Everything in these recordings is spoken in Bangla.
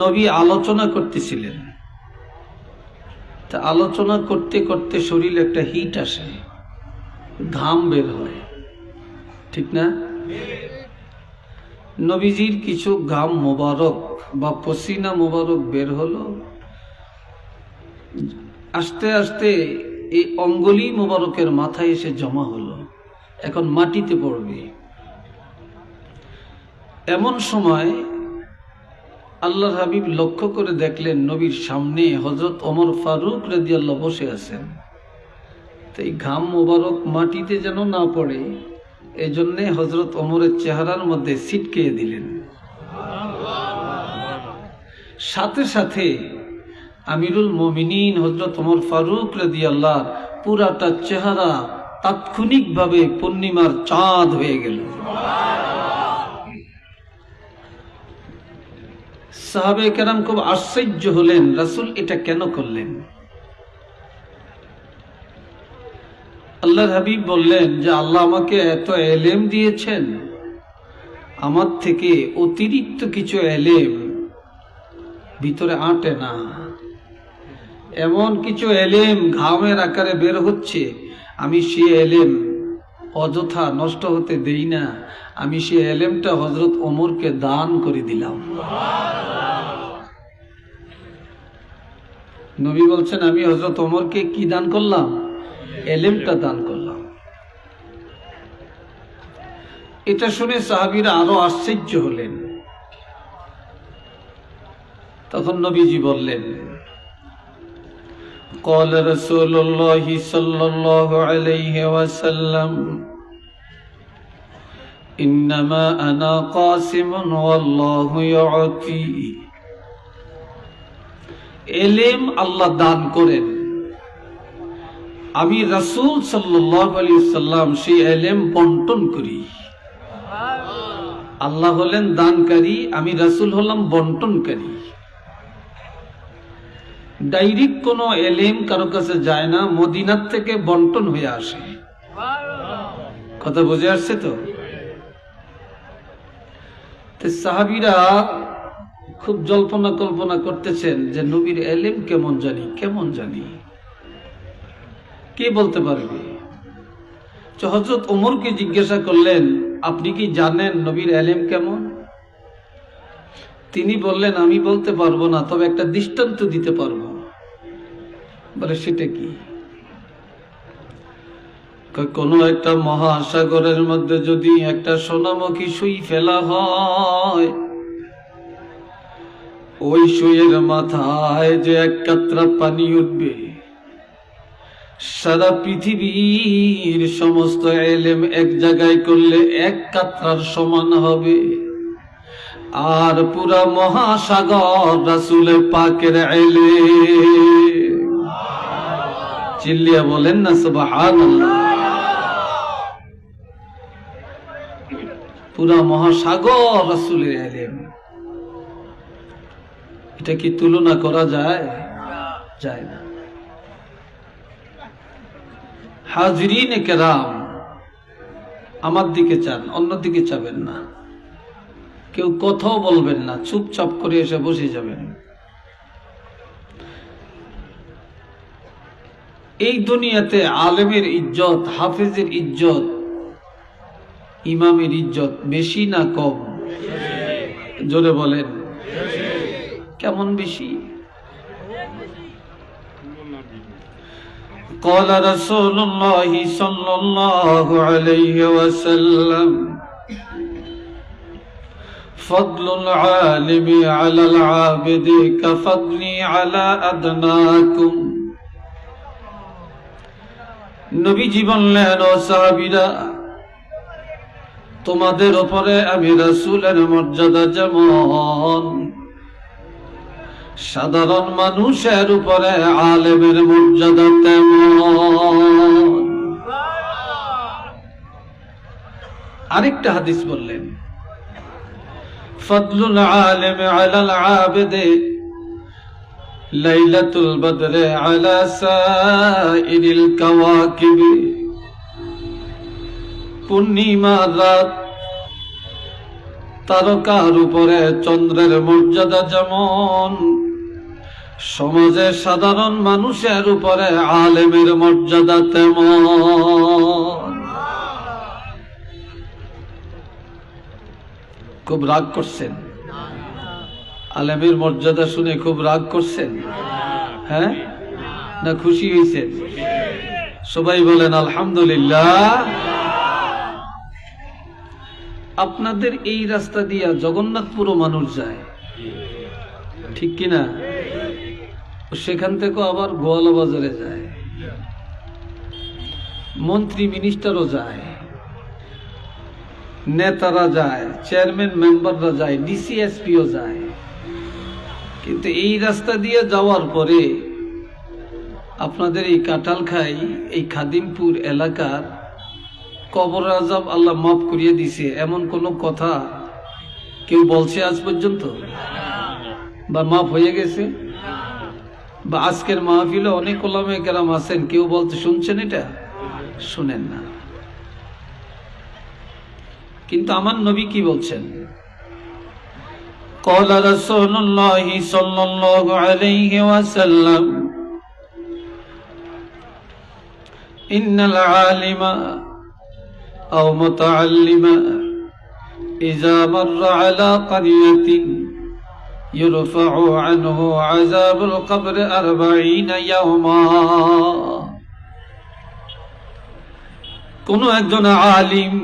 নবী আলোচনা করতেছিলেন। তা আলোচনা করতে করতে শরীরে একটা হিট আসে, ঘাম বের হয়, ঠিক না? নবীজির কিছু ঘাম মোবারক বা পসিনা মোবারক বের হলো। আস্তে আস্তে এই অঙ্গুলি মোবারকের মাথায় এসে জমা হলো, এখন মাটিতে পড়বে। এমন সময় আল্লাহর হাবিব লক্ষ্য করে দেখলেন নবীর সামনে হযরত ওমর ফারুক রাদিয়াল্লাহু বসে আছেন। তো এই ঘাম মোবারক মাটিতে যেন না পড়ে, এই জন্যে হযরত ওমরের চেহারার মধ্যে ছিটকে দিলেন। সাথে সাথে আমিরুল মুমিনিন হযরত ওমর ফারুক রাদিয়াল্লাহু পুরাটা চেহারা তাৎক্ষণিকভাবে পূর্ণিমার চাঁদ হয়ে গেল। সাহাবে কেরাম খুব আশ্চর্য হলেন, রাসূল এটা কেন করলেন? আল্লাহর হাবিব বললেন যে আল্লাহ আমাকে এত এলেম দিয়েছেন, আমার থেকে অতিরিক্ত কিছু এলেম ভিতরে আঁটে না। এমন কিছু এলেম ঘামের আকারে বের হচ্ছে, আমি সে এলেম অযথা নষ্ট হতে দেই না। আমি সে এলেমটা হযরত ওমরকে দান করে দিলাম। নবী বলছেন আমি হযরত ওমরকে কি দান করলাম? এলেমটা দান করলাম। এটা শুনে সাহাবীরা আরো আশ্চর্য হলেন। তখন নবীজি বললেন, قال رسول الله صلى الله عليه وسلم إنما أنا قاسم والله يعطي। এলেম আল্লাহ দান করেন, আমি রাসূল সাল্লাল্লাহু আলাইহি ওয়াসাল্লাম সেই এলেম বন্টন করি। আল্লাহ হলেন দানকারী, আমি রাসূল হলাম বন্টনকারী। ডাইরেক্ট কোনো এলেম কারো কাছে যায় না, মদিনার থেকে বন্টন হয়ে আসে। কথা বুঝে আসছে তো? সাহাবীরা খুব জল্পনা কল্পনা করতেছেন যে নবীর এলেম কেমন জানি কেমন জানি, কে বলতে পারবে? হযরত ওমরকে জিজ্ঞাসা করলেন, আপনি কি জানেন নবীর এলেম কেমন? তিনি বললেন, আমি বলতে পারবো না, তবে একটা দৃষ্টান্ত দিতে পারবো। বলে সেটা কি? কোন একটা মহাসাগরের মধ্যে যদি একটা সোনামুখী সুই ফেলা হয়, ওই সুইয়ের মাথায় যে এক কাতরা পানি উঠবে, সারা পৃথিবীর সমস্ত এলেম এক জায়গায় করলে এক কাতরার সমান হবে। আর পুরা মহাসাগর রাসূলে পাকের এলেম। চিল্লিয়া বলেন না সুবহানাল্লাহ। পুরা মহাসাগর রাসূলের এলেম, এটা কি তুলনা করা যায়? যায় না। হাজিরিন কেরাম, আমার দিকে চান, অন্যদিকে চাবেন না। কেউ কথাও বলবেন না, চুপচাপ করে এসে বসে যাবেন। এই দুনিয়াতে আলেমের ইজ্জত, হাফেজের ইজ্জত, ইমামের ইজ্জত বেশি না কম? জোরে বলেন, কেমন বেশি? قال رسول الله صلى الله عليه وسلم فضل العالم على العابد كفضلي على أدناكم। নবীজি বললেন, ও সাহাবীরা, তোমাদের উপরে আমি রাসূলের মর্যাদা যেমন, সাধারণ মানুষের উপরে আলেমের মর্যাদা তেমন। আরেকটা হাদিস বললেন, ফদলুল আলিম আলাল আবিদে লাইলাতুল বদরে আলা সাইরিল কাওয়াকিব। পূর্ণিমার রাত তারকার উপরে চন্দ্রের মর্যাদা যেমন, সমাজের সাধারণ মানুষের উপরে আলেমের মর্যাদা তেমন। খুব রাগ করছেন? আলেমের মর্যাদা শুনে খুব রাগ করছেন? হ্যাঁ না খুশি হয়েছেন? সবাই বলেন আলহামদুলিল্লাহ। আপনাদের এই রাস্তা দিয়া জগন্নাথপুরও মানুষ যায়, ঠিক কিনা? সেখান থেকে আবার গোয়ালা বাজারে যায়, মন্ত্রী মিনিস্টারও যায়, নেতারা যায়, চেয়ারম্যান মেম্বাররা যায়, ডিসিএসপিও যায়। কিন্তু এই রাস্তা দিয়ে যাওয়ার পরে আপনাদের এই কাঁঠালখাই, এই খাদিমপুর এলাকার কবর আযাব আল্লাহ মাফ করিয়ে দিছে এমন কোন কথা কেউ বলছে আজ পর্যন্ত? বা মাফ হয়ে গেছে? বা আজকের মাহফিলে অনেক ওলামা কেরাম আছেন, কেউ বলতে শুনছেন? এটা শুনেন না। কিন্তু আমার নবী কি বলছেন? قال رسول الله صلى الله عليه وسلم إن العالم أو متعلم إذا مر على قرية يرفع عنه عذاب القبر 40 يوما। কোন একজন আলিম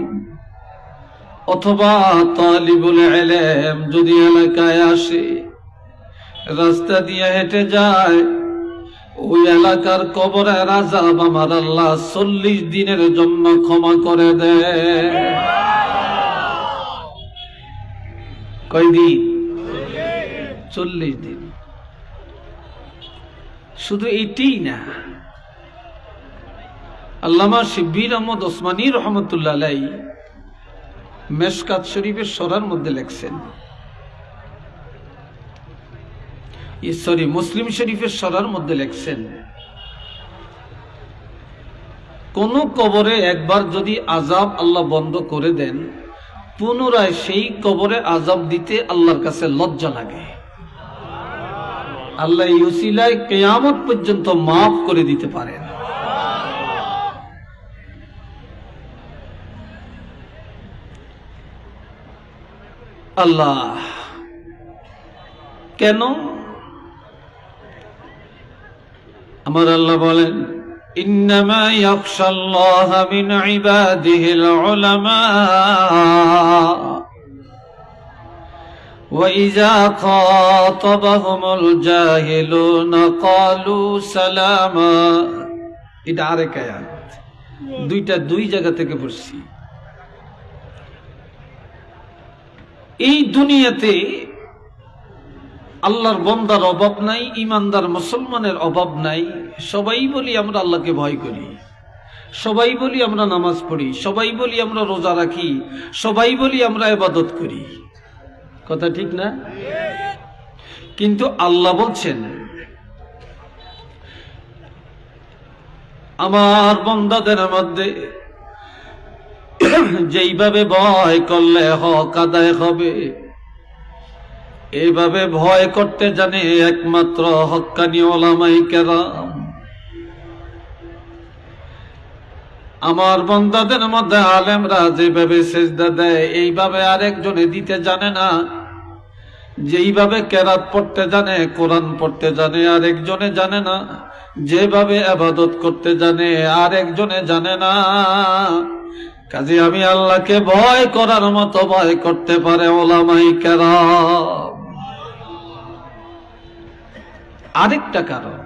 অথবা তালিবুল ইলম যদি এলাকায় আসে, রাস্তা দিয়ে হেঁটে যায়, ওই এলাকার কবরের আযাব আমার আল্লাহ 40 দিনের জন্য ক্ষমা করে দেয়। কয়দিন? 40 দিন। শুধু এটাই না, আল্লামা শিব্বির আহমদ ওসমানী রহমতুল্লাহ আলাইহি মেশকাত শরীফের সরার মধ্যে লেখছেন, মুসলিম শরীফের সরার মধ্যে লেখছেন, কোন কবরে একবার যদি আযাব আল্লাহ বন্ধ করে দেন, পুনরায় সেই কবরে আযাব দিতে আল্লাহর কাছে লজ্জা লাগে। আল্লাহ এই উসিলায় কিয়ামত পর্যন্ত মাফ করে দিতে পারেন। আল্লাহ কেন? আমার আল্লাহ বলেন, ইন্নামা ইয়াখশাল্লাহা মিন ইবাদিহিল উলামা ওয়া ইযা খাতাবাহুমুল জাহিলুনা ক্বালু সালামা। এটা আরেক আয়াত, দুই জায়গা থেকে পড়ছি। এই দুনিয়াতে আল্লাহর বান্দার অভাব নাই, ইমানদার মুসলমানের অভাব নাই। সবাই বলি আমরা আল্লাহকে ভয় করি, সবাই বলি আমরা নামাজ পড়ি, সবাই বলি আমরা রোজা রাখি, সবাই বলি আমরা ইবাদত করি। কথা ঠিক না? কিন্তু আল্লাহ বলছেন, আমার বান্দাদের মধ্যে যেইভাবে ভয় করলে হক আদায় হবে, এইভাবে ভয় করতে জানে একমাত্র হক্কানি উলামায়ে কেরাম। আমার বান্দাদের মধ্যে আলেমরা যেভাবে সিজদা দেয়, এইভাবে আরেকজনে দিতে জানে না। যেইভাবে কেরাত পড়তে জানে, কোরআন পড়তে জানে, আরেকজনে জানে না। যেভাবে ইবাদত করতে জানে, আরেকজনে জানে না। কাজে আমি আল্লাহকে ভয় করার মতো ভয় করতে পারে উলামায়ে কেরাম। আরেকটা কারণ,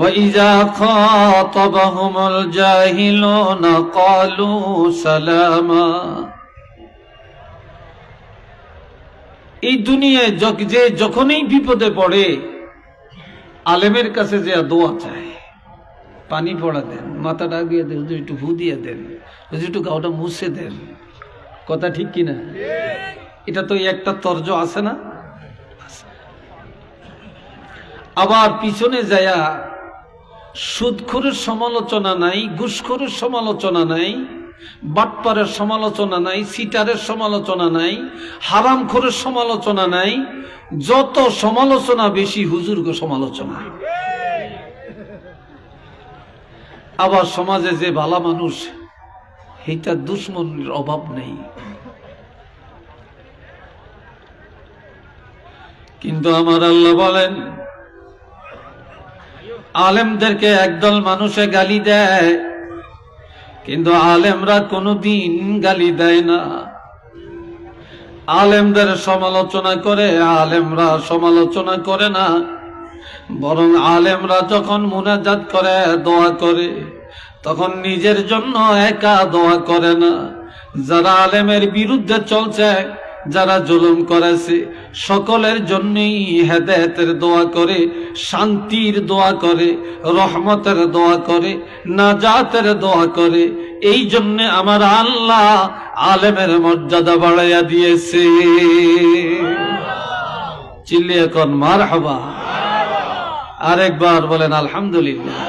وَإِذَا خَاطَبَهُمُ الْجَاهِلُونَ قَالُوا سَلَامًا। এই দুনিয়ায় যে যখনই বিপদে পড়ে আলেমের কাছে যে দোয়া চায়, পানি পড়া দেন, মাথাটা দিয়ে দেন, একটু ফু দিয়ে দেন, একটু গাওটা মুছে দেন। কথা ঠিক কিনা? এটা তো একটা তর্জ আছে না? আবার পিছনে যায়া সুদখোরের সমালোচনা নাই, ঘুষখোরের সমালোচনা নাই, বাটপারের সমালোচনা নাই, সিটারের সমালোচনা নাই, হারামখোরের সমালোচনা নাই, যত সমালোচনা বেশি হুজুরকে সমালোচনা। আবার সমাজে যে ভালো মানুষ এইটা দুশ্মনের অভাব নেই। কিন্তু আমার আল্লাহ বলেন আলেমদেরকে একদল মানুষে গালি দেয়, কিন্তু আলেমরা কোনোদিন গালি দেয় না। আলেমদের সমালোচনা করে, আলেমরা সমালোচনা করে না। বরং আলেমরা যখন মুনাজাত করে, দোয়া করে, তখন নিজের জন্য একা দোয়া করে না। যারা আলেমের বিরুদ্ধে চলছে, যারা জুলুম করেছে, সকলের জন্যই হেদায়েতের দোয়া করে, শান্তির দোয়া করে, রহমতের দোয়া করে, নাজাতের দোয়া করে। এই জন্য আমার আল্লাহ আলেমের মর্যাদা বাড়াইয়া দিয়েছে। চিল্লিয়ে কোন মারহাবা, আরেকবার বলেন আলহামদুলিল্লাহ।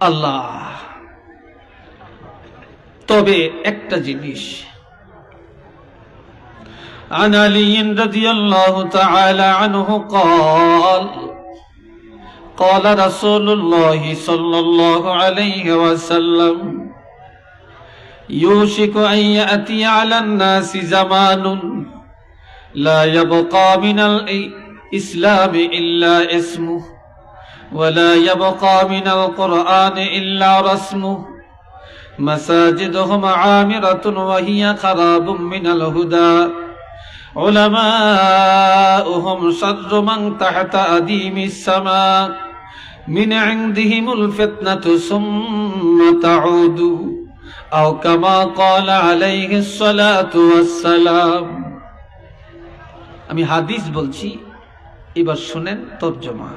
আল্লাহ তবে একটা জিনিস, عن علي رضي الله تعالى عنه قال قال رسول الله صلى الله عليه وسلم يوشك أن يأتي على الناس زمان لا يبقى من الإسلام إلا اسمه ولا يبقى من القرآن إلا رسمه مساجدهم عامرة وهي خراب من الهدى علماؤهم شر من تحت أديم السماء من عندهم الفتنة ثم تعود أو كما قال عليه الصلاة والسلام। আমি হাদিস বলছি, এবার শুনেন তরজমা।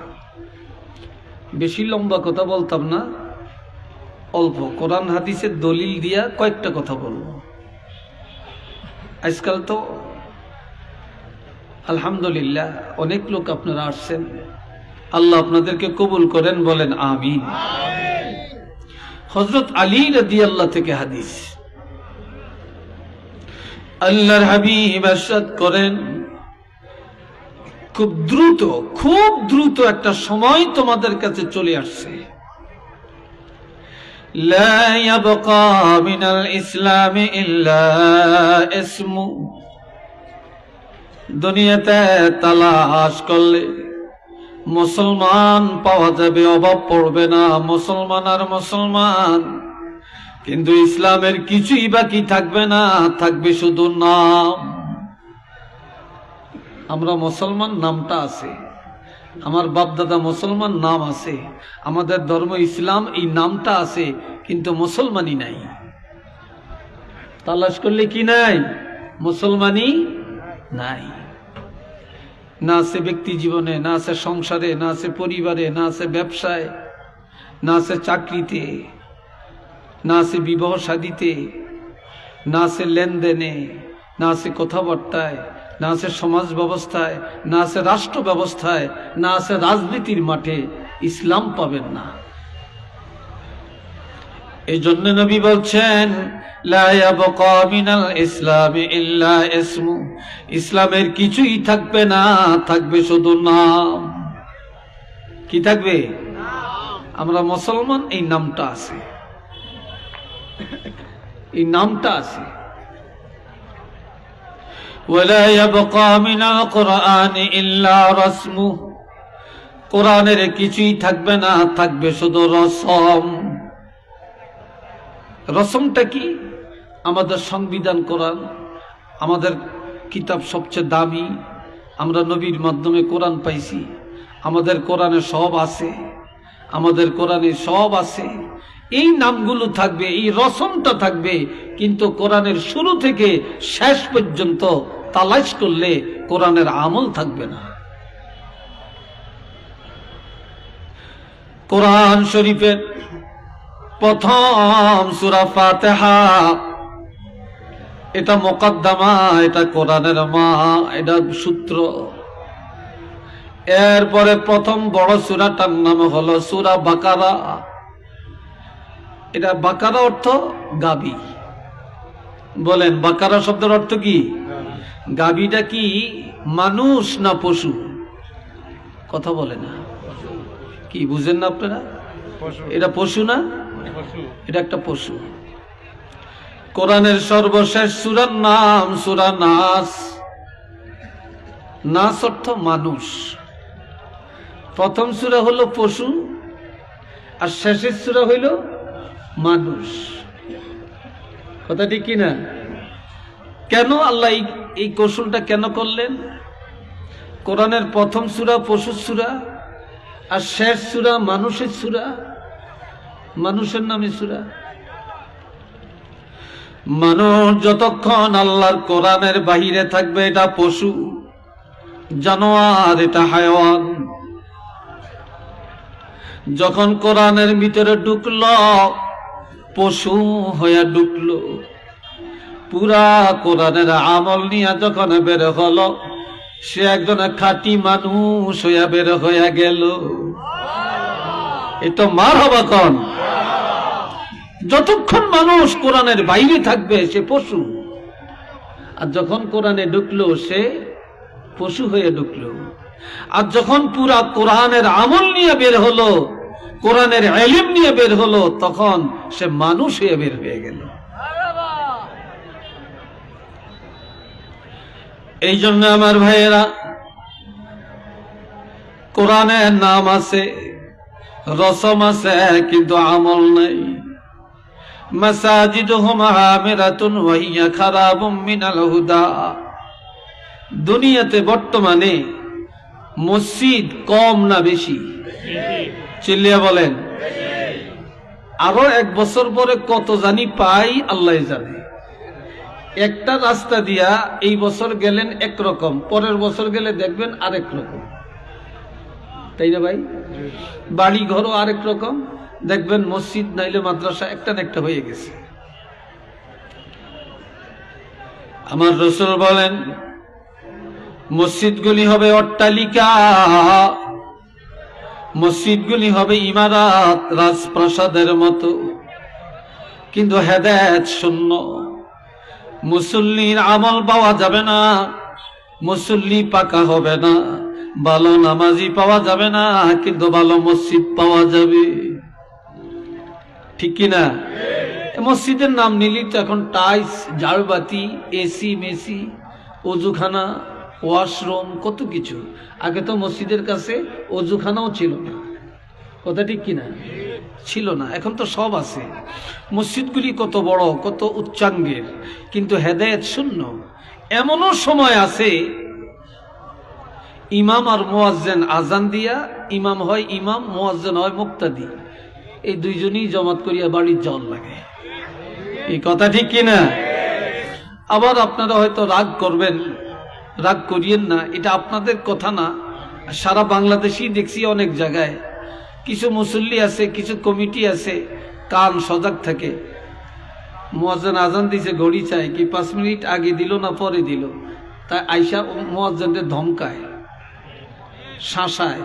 বেশি লম্বা কথা বলতাম না, অল্প কোরআন হাদিসের দলিল দিয়া কয়েকটা কথা বলবো। আজকাল তো আলহামদুলিল্লাহ অনেক লোক আপনারা আসছেন, আল্লাহ আপনাদেরকে কবুল করেন, বলেন আমিন। হযরত আলী রাদিয়াল্লাহু থেকে হাদিস, আল্লাহর হাবিব ইরশাদ করেন, খুব দ্রুত একটা সময় তোমাদের কাছে চলে আসছে, লা ইয়াবকা মিনাল ইসলামি ইল্লা ইসমু। দুনিয়াতে তালাশ করলে মুসলমান পাওয়া যাবে, অভাব পড়বে না, মুসলমান আর মুসলমান, কিন্তু ইসলামের কিছুই বাকি থাকবে না, থাকবে শুধু নাম। আমরা মুসলমান নামটা আছে, আমার বাপ দাদা মুসলমান নাম আছে, আমাদের ধর্ম ইসলাম এই নামটা আছে, কিন্তু মুসলমানই নাই। তালাশ করলে কি নাই? মুসলমানই নাই। না আছে ব্যক্তি জীবনে, না আছে সংসারে, না আছে পরিবারে, না আছে ব্যবসায়, না আছে চাকরিতে, না আছে বিবাহ শাদীতে, না আছে লেনদেনে, না আছে কথাবার্তায়, না আছে সমাজ ব্যবস্থায়, না আছে রাষ্ট্র ব্যবস্থায়, না আছে রাজনীতির মাঠে। ইসলাম পাবেন না। এই জন্য নবী বলছেন, লা ইয়াবকা মিনাল ইসলামি ইল্লা ইসমু। ইসলামের কিছুই থাকবে না, থাকবে শুধু নাম। কি থাকবে? আমরা মুসলমান, এই নামটা আছে, এই নামটা আছে। ওয়ালা ইয়াবকা মিনাল কুরআনি ইল্লা রাসমু। কোরআনের কিছুই থাকবে না, থাকবে শুধু রসম। রসমটা কি? আমাদের সংবিধান কোরআন, আমাদের কিতাব সবচেয়ে দামি, আমরা নবীর মাধ্যমে কোরআন পাইছি, আমাদের কোরআনে সব আছে, আমাদের কোরআনে সব আছে। এই নামগুলো থাকবে, এই রসমটা থাকবে, কিন্তু কোরআনের শুরু থেকে শেষ পর্যন্ত তালাশ করলে কোরআনের আমল থাকবে না। কোরআন শরীফের প্রথম সূরা ফাতিহা, এটা মুকদ্দমা, এটা কোরআনের মা, এটা সূত্র। এরপরে প্রথম বড় সূরাটার নাম হলো সূরা বাকারা। এটা বাকারা অর্থ গাবি। বলেন বাকারা শব্দের অর্থ কি? গাবিটা কি মানুষ না পশু? কথা বলে না, কি বুঝেন না আপনারা? এটা পশু না, এটা একটা পশু। কোরআনের সর্বশেষ সূরার নাম সূরা নাস। নাস অর্থ মানুষ। প্রথম সূরা হলো পশু আর শেষের সূরা হইল মানুষ। কথা ঠিক কিনা? কেন আল্লাহ এই কৌশলটা কেন করলেন? কোরআনের প্রথম সূরা পশুর সূরা আর শেষ সূরা মানুষের সূরা, মানুষের নামে সূরা। মানুষ যতক্ষণ আল্লাহর কোরআনের বাহিরে থাকবে এটা পশু, জানোয়ার, এটা হায়াওয়ান। যখন কোরআনের ভিতরে ঢুকলো পশু হয়ে ঢুকলো। পুরা কোরআনের আমল নিয়ে যখন বের হলো সে একজন খাঁটি মানুষ হইয়া বের হইয়া গেল। এতো মার হবা কন। যতক্ষণ মানুষ কোরআনের বাইরে থাকবে সে পশু, আর যখন কোরআনে ঢুকলো সে পশু হয়ে ঢুকলো। আর যখন পুরা কোরআনের আমল নিয়ে বের হলো, কোরআনের ইলম নিয়ে বের হলো, তখন সে মানুষ হয়ে বের হয়ে গেল। এই জন্য আমার ভাইয়েরা, কোরআনের নাম আছে, রসম আছে, কিন্তু আমল নাই। মাসাজিদুহুম আমিরাতুন ওয়া হিয়া খারাবুম মিনাল হুদা। দুনিয়াতে বর্তমানে মসজিদ কম না বেশি? চিল্লিয়া বলেন। আরো 1 বছর পরে কত জানি পাই আল্লাহ জানে। একটা রাস্তা দিয়া এই বছর গেলেন একরকম, পরের বছর গেলে দেখবেন আরেক রকম, তাই না ভাই? বাড়ি ঘরও আরেক রকম, দেখবেন মসজিদ নাইলে মাদ্রাসা একটা না একটা হয়ে গেছে। আমার রাসূল বলেন মসজিদগুলি হবে অট্টালিকা, মসজিদগুলি হবে ইমারত, রাজপ্রাসাদের মতো, কিন্তু হেদায়েত শূন্য। মুসল্লির আমল পাওয়া যাবে না, মুসল্লি পাকা হবে না, ভালো নামাজি পাওয়া যাবে না, কিন্তু ভালো মসজিদ পাওয়া যাবে। ঠিক কিনা? মসজিদের নাম নিলি তো এখন টাইলস, ঝাড়বাতি, এসি মেসি, অজুখানা, ওয়াশরুম, কত কিছু। আগে তো মসজিদের কাছে অজুখানাও ছিল না। কথা ঠিক কিনা? ছিল না, এখন তো সব আছে। মসজিদগুলি কত বড়, কত উচ্চাঙ্গের, কিন্তু হেদায়েত শূন্য। এমনও সময় আছে ইমাম আর মুয়াজ্জিন আজান দিয়া, ইমাম হয় ইমাম, মুয়াজ্জিন হয় মুক্তাদি, এই দুইজনই জমাত করিয়া বাড়ির জল লাগে। এই কথা ঠিক কিনা? আবার আপনারা হয়তো রাগ করবেন, রাগ করিয়েন না, এটা আপনাদের কথা না। সারা বাংলাদেশেই দেখছি অনেক জায়গায় কিছু মুসল্লি আছে, কিছু কমিটি আছে, কান সজাগ থাকে। মুয়াজ্জিন আজান দিছে, ঘড়ি চাই কি 5 মিনিট আগে দিল না পরে দিল, তাই আইসা মুয়াজ্জিনদের ধমকায়, শাসায়।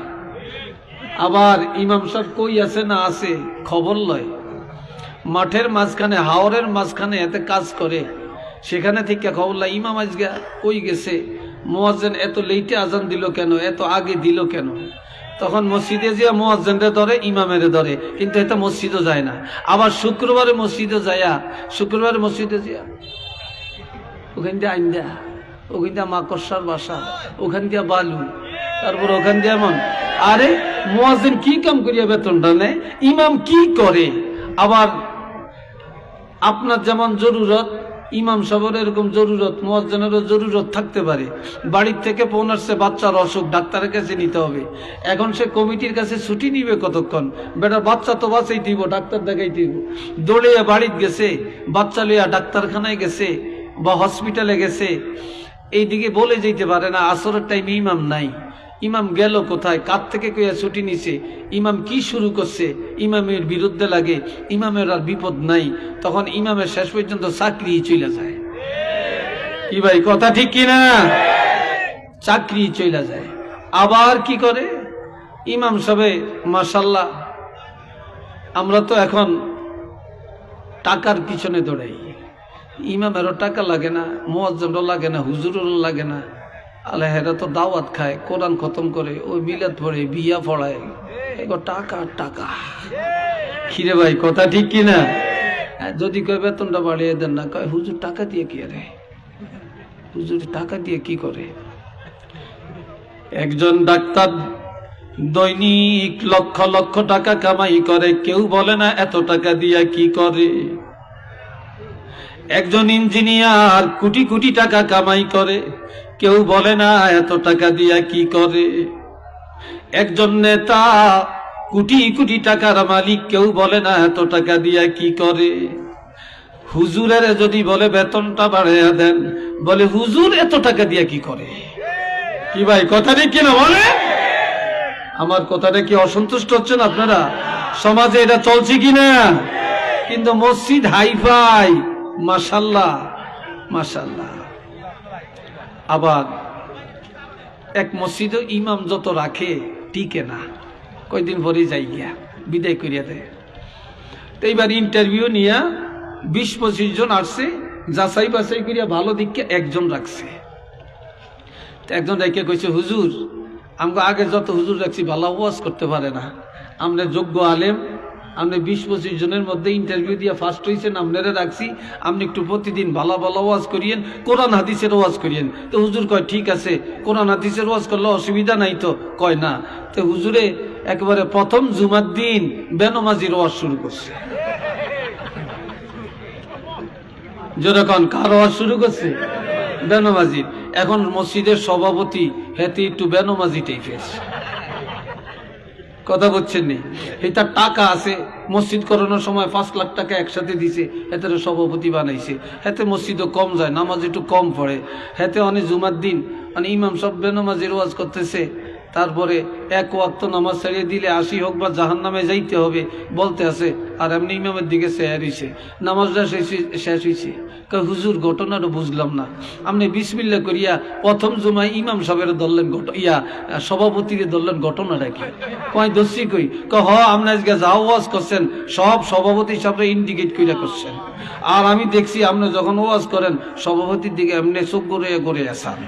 আবার ইমাম সাহেব কই আছে না আছে খবর লয়। মাঠের মাঝখানে, হাওরের মাঝখানে এতে কাজ করে, সেখানে থেকে খবর লয় ইমাম আজকে কই গেছে, মুয়াজ্জিন এত লেটে আজান দিল কেন, এত আগে দিল কেন। তখন মসজিদে যে মুয়াজ্জিনরে ধরে, ইমামেরে ধরে, কিন্তু এটা মসজিদও যায় না। আবার শুক্রবারে মসজিদে যায়া, শুক্রবারে মসজিদে যায়া ওখান দিয়ে আইন দেয়া, ওখান দিয়ে মাকড়সার বাসা, ওখান দিয়ে বালু, তারপর ওখান দিয়ে এমন। আরে মুয়াজ্জিন কি কাম করিয়া বেতনটা নেয়, ইমাম কি করে? আবার আপনার যেমন জরুরত, ইমাম সাহেবের এরকম জরুরত, মুয়াজ্জিনেরও জরুরত থাকতে পারে। বাড়ির থেকে ফোন আসছে বাচ্চার অসুখ, ডাক্তারের কাছে নিতে হবে। এখন সে কমিটির কাছে ছুটি নিবে কতক্ষণ? বেটা বাচ্চা তো বাঁচাই দিব, ডাক্তার দেখাই দিব। দৌড়ে বাড়িতে গেছে, বাচ্চা লইয়া ডাক্তারখানায় গেছে বা হসপিটালে গেছে, এইদিকে বলে যেতে পারে না আসরের টাইমে ইমাম নাই। ইমাম গেল কোথায়, কার থেকে কইয়া ছুটি নিছে, ইমাম কি শুরু করছে, ইমামের বিরুদ্ধে লাগে, ইমামের আর বিপদ নাই। তখন ইমামের শেষ পর্যন্ত চাকরি চলে যায়। কি ভাই কথা ঠিক কিনা? চাকরি চলে যায়। আবার কি করে ইমাম সাহেব মাশাআল্লাহ, আমরা তো এখন টাকার পিছনে দৌড়াই, ইমামেরও টাকা লাগে না, মুয়াজ্জিনেরও লাগে না, হুজুরেরও লাগে না, আলেহেরা তো দাওয়াত খায়, কোরআন খতম করে, ওই মিলাদ পড়ে, বিয়া পড়ায়, এগো টাকা টাকা। খিরে ভাই কথা ঠিক কিনা? যদি কয় বেতনটা বাড়িয়ে দেন না, কয় হুজুর টাকা দিয়ে কি আরে, হুজুর টাকা দিয়ে কি করে? একজন ডাক্তার দৈনিক লক্ষ লক্ষ টাকা কামাই করে, কেউ বলে না এত টাকা দিয়া কি করে। একজন ইঞ্জিনিয়ার কোটি কোটি টাকা কামাই করে, কেউ বলে না এত টাকা দিয়া কি করে। একজন নেতা কোটি কোটি টাকার মালিক, কেউ বলে না এত টাকা দিয়া কি করে। হুজুরের যদি বলে বেতনটা বাড়াইয়া দেন, বলে হুজুর এত টাকা দিয়া কি করে। কি ভাই কথা নেই কিনা বলে? আমার কথাটা কি অসন্তুষ্ট হচ্ছেন আপনারা? সমাজে এটা চলছে কিনা? কিন্তু মসজিদ হাইফাই, মাশাআল্লাহ মাশাআল্লাহ। আবার এক মসজিদে ইমাম যত রাখে টিকে না, কয়দিন পরে যাই গিয়া বিদায় করিয়া দেয়। তো এইবার ইন্টারভিউ নিয়া 20-25 জন আসছে, যাচাই বাছাই করিয়া ভালো দিককে একজন রাখছে। একজন রেখে কইছে, হুজুর আমাকে আগে যত হুজুর রাখছি ভালো ওয়াজ করতে পারে না, আমরা যোগ্য আলেম, আপনি 20-25 জনের মধ্যে ইন্টারভিউ দিয়ে ফার্স্ট হয়েছেন, আপনারা রাখছি, আপনি একটু প্রতিদিন ভালো ভালো ওয়াজ করিয়েন, কোরআন হাদিসের ওয়াজ করিয়েন। তো হুজুর কয় ঠিক আছে, কোরআন হাদিসের ওয়াজ করলে অসুবিধা নাই তো? কয় না। তো হুজুরে একেবারে প্রথম জুমার দিন বেনমাজির ওয়াজ শুরু করছে। যেরকম কার ওয়াজ শুরু করছে? বেনমাজির। এখন মসজিদের সভাপতি হেতে একটু বেনমাজি টাইপের, কথা বলছেন নি? এই তার টাকা আছে, মসজিদ করানোর সময় 5 লাখ টাকা একসাথে দিছে, হেতে সভাপতি বানাইছে, হেতে মসজিদও কম যায়, নামাজ একটু কম পড়ে, হেতে অনেক জুমার দিন মানে ইমাম সব বেনমাজির ওয়াজ করতেছে, তারপরে এক ওয়াক্ত নামাজ ছাড়িয়ে দিলে 80 হোক বা জাহান্নামে যাইতে হবে বলতে আছে, আর এমনি ইমামের দিকে চেয়ার হইছে, নামাজটা শেষ হয়েছে। হুজুর ঘটনাটা বুঝলাম না, আপনি বিসমিল্লাহ করিয়া প্রথম জুমায় ইমাম সাহেবের ধরলেন, সভাপতিকে ধরলেন, ঘটনাটা কি? কয় দোষী কই? আপনি আজকে যা ওয়াজ করছেন সব সভাপতি সাহেবরা ইন্ডিকেট কইরা করছেন, আর আমি দেখছি আপনি যখন ওয়াজ করেন সভাপতির দিকে এমনি চোখ করে আসান।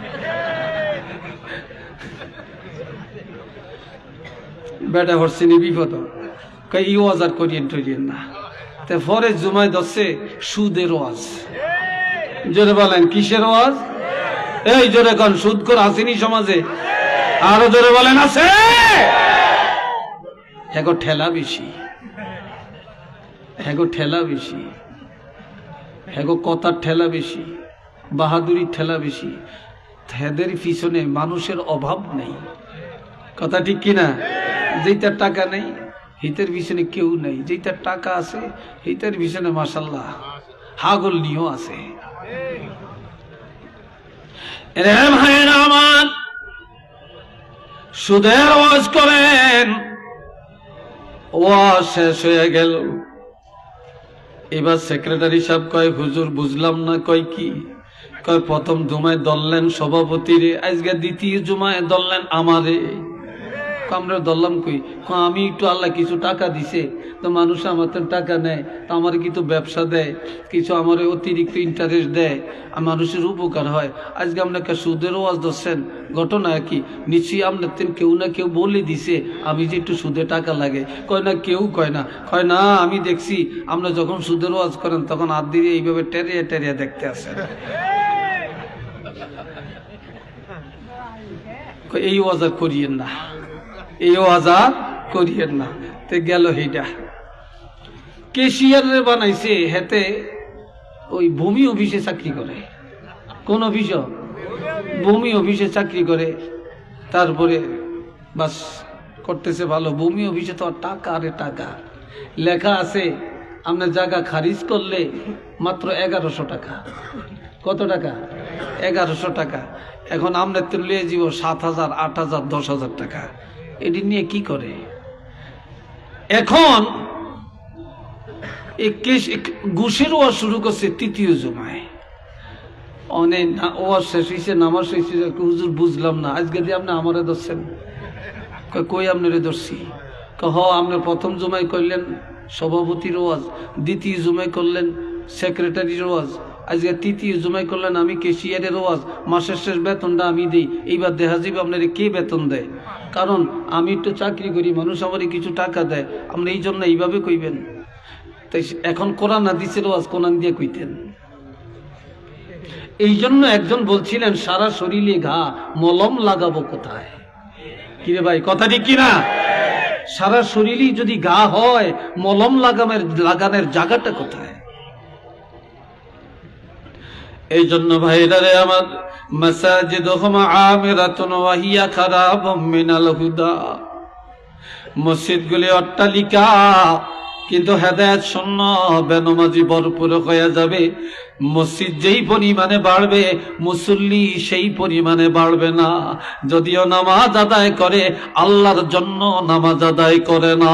বেটা হরসিনি বিপদ, এই ওয়াজ আর করিয়েন টরিয়েন না। তে পরে জুমায় ধরছে সুদের ওয়াজ। জোরে বলেন কিসের ওয়াজ? এই জোরে কন, সুদ করে আসেনি সমাজে? আরো জোরে বলেন আছে? এগো ঠেলা বেশি, এগো ঠেলা বেশি, এগো কথার ঠেলা বেশি, বাহাদুরির ঠেলা বেশি। হেদের পিছনে মানুষের অভাব নেই, কথা ঠিক কিনা? যেটার টাকা নেই হিতের পিছনে কেউ নেই, যেটার টাকা আছে হিতের পিছনে মাশাআল্লাহ হাগল নিয়েও আছে। আমার সুদের ওয়াজ করেন, ওয়াজ শেষ হয়ে গেল, এবার সেক্রেটারি সাহেব কয়, হুজুর বুঝলাম না। কয় কি? কয় প্রথম জুমায় দললেন সভাপতিরে, আজকে দ্বিতীয় জুমায় দললেন আমারে। আমরা ধরলাম কই? আমি একটু আল্লাহ কিছু টাকা দিছে, তো মানুষ আমার তো টাকা নেয়, তো আমার কিন্তু ব্যবসা দেয়, কিছু আমার অতিরিক্ত ইন্টারেস্ট দেয়, আর মানুষের উপকার হয়। আজকে আপনাকে সুদের ওয়াজ ধরছেন, ঘটনা কি? নিশ্চয়ই আপনার কেউ না কেউ বলে দিছে আমি যে একটু সুদে টাকা লাগে। কয় না, কেউ কয় না। কয় না, আমি দেখছি আপনি যখন সুদের ওয়াজ করেন তখন হাত দিয়ে এইভাবে টেরিয়া টেরিয়া দেখতে আসেন। এই ওয়াজ আর করিয়েন না, এই ওয়াজ আর করিয়েন না। তে গেল এইটা কেশিয়ারে বানাইছে, হেতে ওই ভূমি অফিসে চাকরি করে। কোন অফিস? ভূমি অফিসে চাকরি করে। তারপরে বাস করতেছে ভালো। ভূমি অফিসে তো টাকা, আরে টাকা লেখা আছে আপনার জায়গা খারিজ করলে মাত্র 1100 টাকা। কত টাকা? 1100 টাকা। এখন আমরা তো লিয়ে যাব 7,000, 8,000, 10,000 টাকা। এটি নিয়ে কি করে? এখন ঘুষের ওয়াজ শুরু করছে তৃতীয় জুমায়। অনেক ওয়াজ শেষ হয়েছে, নামাজ শেষ হয়েছে, হুজুর বুঝলাম না, আজকে দিয়ে আপনি আমারে ধরছেন। কই আপনারে ধরছি? আপনি প্রথম জুমাই করলেন সভাপতির ওয়াজ, দ্বিতীয় জুমাই করলেন সেক্রেটারির ওয়াজ, আজকে তৃতীয় জুমাই করলেন আমি কেশিয়ারের ওয়াজ, মাসের শেষ বেতনটা আমি দিই। এইবার দেখা যাবে আপনার কে বেতন দেয়? কারণ আমি একটু চাকরি করি, মানুষ আমারই কিছু টাকা দেয়, আপনি এই জন্য এইভাবে কইবেন। তাই এখন কোরআন হাদিসের ওয়াজ কোরআন দিয়ে কইতেন। এই জন্য একজন বলছিলেন সারা শরীরে ঘা, মলম লাগাবো কোথায়? কিরে ভাই, কথা ঠিক কিনা? সারা শরীরে যদি ঘা হয়, মলম লাগানোর জায়গাটা কোথায়? এই জন্য ভাইরারে আমার, মাসাজিদুহুম আমিরাতুন ওয়া হিয়া খারাবুম মিনাল হুদা, মসজিদগুলি অট্টালিকা কিন্তু হেদায়েত শূন্য, বেনমাজি ভরপুর হয়ে যাবে। মসজিদ যেই পরিমাণে বাড়বে, মুসল্লি সেই পরিমাণে বাড়বে না। যদিও নামাজ আদায় করে, আল্লাহর জন্য নামাজ আদায় করে না।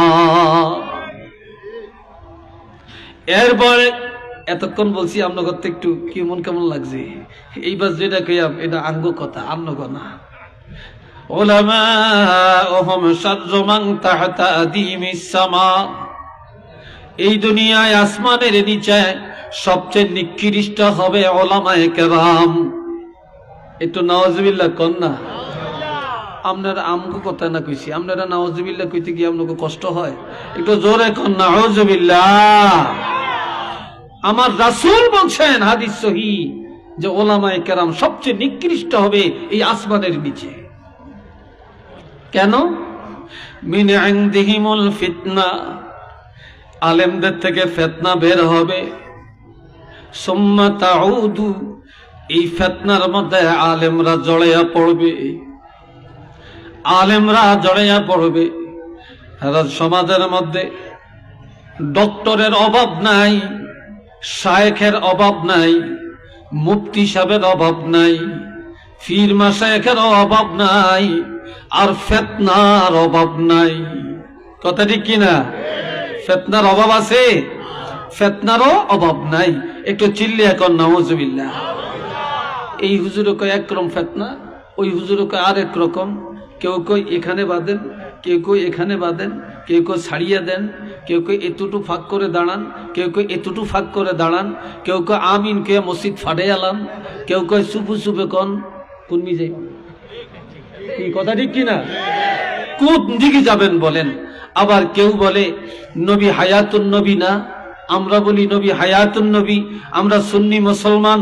এরপরে এতক্ষণ বলছি আপনার করতে একটু কেমন লাগছে? এইবার যেটা কইয়াম এটা আঙ্গ কথা, আন্নগ না। উলামাউহুম শাররু মান তাহতা আদিমিস সামা, এই দুনিয়ায় আসমানের নিচে সবচেয়ে নিকৃষ্ট হবে উলামায়ে কেরাম। একটু নাউজুবিল্লাহ কোন না। আপনারা আমগো কথা না কইছি, আপনারা নাউজুবিল্লাহ কইতে গিয়ে আপনাকে কষ্ট হয়? একটু জোরে কোন নাউজুবিল্লাহ। আমার রাসূল বলছেন হাদিস সহিহ যে উলামায়ে কেরাম সবচেয়ে নিকৃষ্ট হবে এই আসমানের নিচে। কেন? মিন ইনদিহিমুল ফিতনা, আলেমদের থেকে ফিতনা বের হবে। সুম্মা তাউদু, এই ফিতনার মধ্যে আলেমরা জড়াইয়া পড়বে, আলেমরা জড়াইয়া পড়বে। সমাজের মধ্যে ডক্টরের অভাব নাই, শায়েখের অভাব নাই, মুফতি সাহেবের অভাব নাই, পীর মাশায়েখের অভাব নাই, আর ফিতনার অভাব নাই। কথা ঠিক কিনা? ফিতনার অভাব আছে, ফিতনারও অভাব নাই। একটু চিল্লিয়া কর নাউজুবিল্লাহ। এই হুজুরে কয় একরকম ফিতনা, ওই হুজুরে কয় আরেক রকম। কেউ কই এখানে বাঁধেন, কেউ কই এখানে বাঁধেন, কেউ কই ছাড়িয়ে দেন, কেউ কই এতটু ফাঁক করে দাঁড়ান, কেউ কই এতটু ফাঁক করে দাঁড়ান, কেউ কই আমিন কে মসজিদ ফাটে আলাম, কেউ কই সুপু সুপে কন। কোন মিজে এই কথা ঠিক কিনা? কোন দিকে যাবেন বলেন? আবার কেউ বলে নবী হায়াতুন নবী না, আমরা বলি নবী হায়াতুন নবী। আমরা সুন্নি মুসলমান,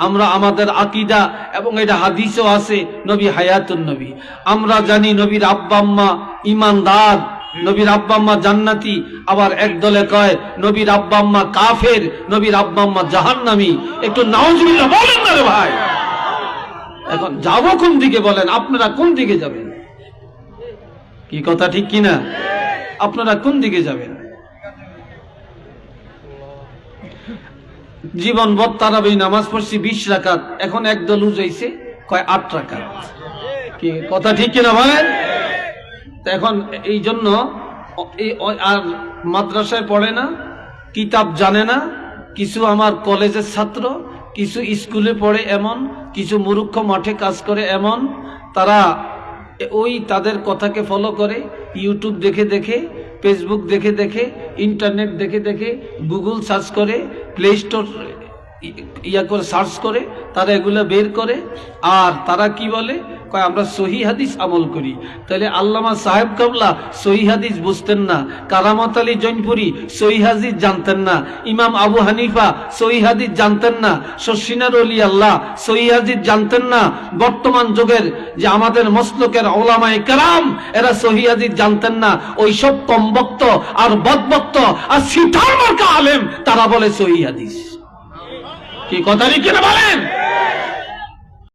আমরা আমাদের আকীদা এবং এটা হাদিসও আছে নবী হায়াতুন নবী। আমরা জানি নবীর আব্বা আম্মা ঈমানদার, নবীর আব্বা আম্মা জান্নাতি। আবার এক দলে কয় নবীর আব্বা আম্মা কাফের, নবীর আব্বা আম্মা জাহান্নামী। একটু নাউজুবিল্লাহ বলেন না রে ভাই। এখন যাবো কোন দিকে বলেন? আপনারা কোন দিকে যাবেন? কি কথা ঠিক কিনা? আপনারা কোন দিকে যাবেন? জীবনভর তারাবি নামাজ পড়ছি 20 রাকাত, এখন একদল উজাইছে কয় 8 রাকাত। কি কথা ঠিক কিনা বলেন? এখন এই জন্য আর মাদ্রাসায় পড়ে না, কিতাব জানে না। কিছু আমার কলেজের ছাত্র, কিছু স্কুলে পড়ে এমন, কিছু মূর্খ মাঠে কাজ করে এমন। তারা ওই তাদের কথাকে ফলো করে, ইউটিউব দেখে দেখে, ফেসবুক দেখে দেখে, ইন্টারনেট দেখে দেখে, গুগল সার্চ করে, প্লে স্টোর করে সার্চ করে তারা এগুলো বের করে। আর তারা কি বলে? কয় আমরা সহি হাদিস আমল করি। তাহলে আল্লামা সাহেব কাবলা সহি হাদিস বুঝতেন না, কারামত আলী জৈনপুরি সহি হাদিস জানতেন না, ইমাম আবু হানিফা সহি হাদিস জানতেন না, শশিনার ওলি আল্লাহ সহি হাদিস জানতেন না। বর্তমান যুগের যে আমাদের মসলকের উলামায়ে কেরাম, এরা সহি হাদিস জানতেন না। ওইসব কমবক্ত আর বদবক্ত আর সিটার মার্কা আলেম তারা বলে সহি হাদিস। কি কথা কি বলেন?